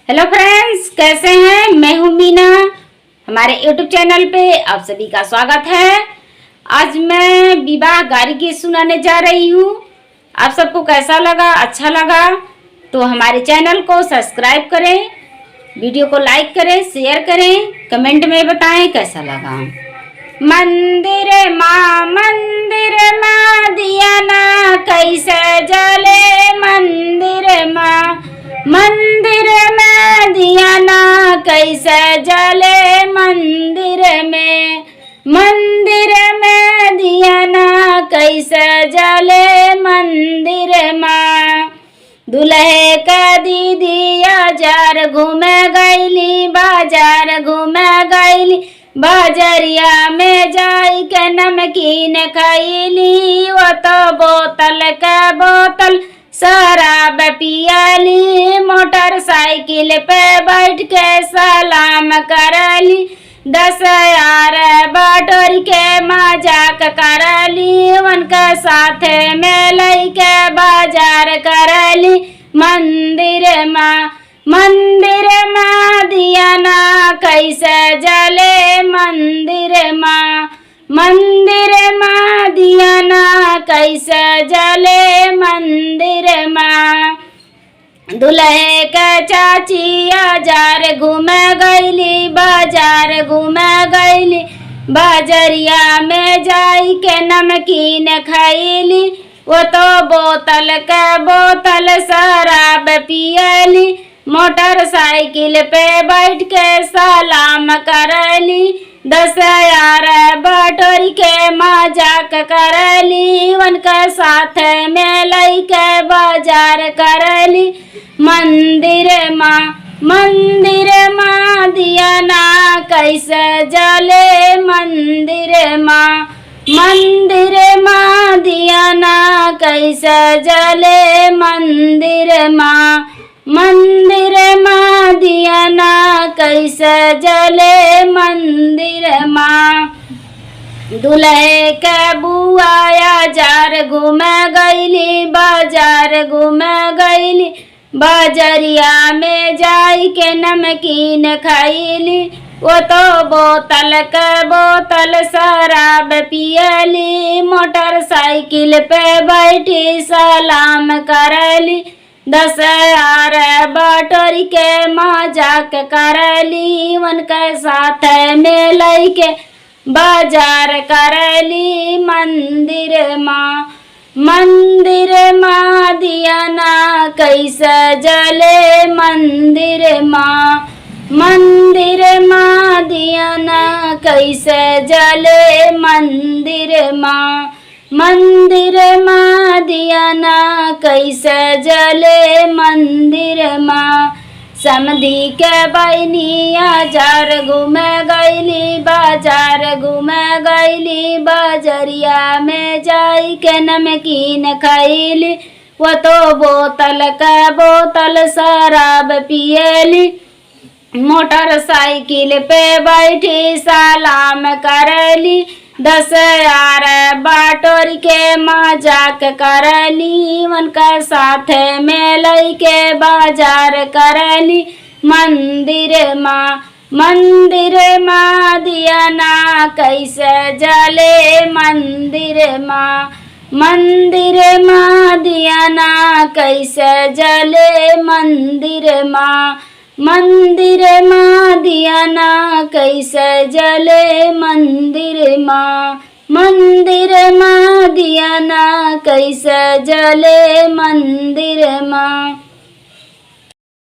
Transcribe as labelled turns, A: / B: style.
A: Hello friends, कैसे हैं? मैं हूं मीना। हमारे यूट्यूब चैनल पे आप सभी का स्वागत है। आज मैं विवाह गारी गीत सुनाने जा रही हूं। आप सबको कैसा लगा? अच्छा लगा तो हमारे चैनल को सब्सक्राइब करें, वीडियो को लाइक करें, शेयर करें, कमेंट में बताएं कैसा लगा। मंदिर माँ दिया ना कैसे जले, मंदिर में दिया ना कैसे जले, मंदिर में दिया ना कैसे जले, मंदिर में। दुल्हे का दीदी बाजार घूमे गईली, बाजार घूमे गईली, बाजरिया में जाई के नमकीन खैली। वो तो बोतल शराब पियली, मोटरसाइकिल पे बैठ के सलाम करली, 10 यार बटोरी के मजाक करली, उनके साथ में लैके बाजार करली। मंदिर माँ दिया ना कैसे जले, मंदिर माँ दिया ना कैसे जले, मंदिर माँ। दुल्हे के चाची बाजार घूमे गईली, बाजार घूमे गईली, बाजरिया में जाई के नमकीन खैली। वो तो बोतल शराब पियली, मोटरसाइकिल पे बैठ के सलाम करली, 10 यार बटोरी के मजाक करली, उनके साथ में लैके बाजार करली। मंदिर माँ दिया ना कैसे जले, मंदिर माँ दिया ना कैसे जले, मंदिर माँ दिया ना कैसे जले, मंदिर माँ। दुल्हे के बुआ बाजार घूमे गईली, बाजार घूमे गईली, बाजरिया में जाई के नमकीन खैली। वो तो बोतल शराब पियली, मोटरसाइकिल पे बैठी सलाम करली, 10 यार बटोरी के मजाक करली, उनके साथ में लैके बाजार करली। मंदिर माँ दिया ना कैसे जले, मंदिर माँ दिया ना कैसे जले, मंदिर माँ दिया ना कैसे जले, मंदिर माँ। समधी के बहनी बाजार घूमे गईली, बाजार घूमे गईली, बाजरिया में जाई के नमकीन खैली। वो तो बोतल शराब पियली, मोटरसाइकिल पे बैठी सलाम करली, 10 यार बटोरी के मजाक करली, उनका साथ में लैके बाजार करली। मंदिर माँ दिया ना कैसे जले, मंदिर माँ दिया ना कैसे जले, मंदिर माँ दिया ना कैसे जले, मंदिर माँ दिया ना कैसे जले, मंदिर माँ।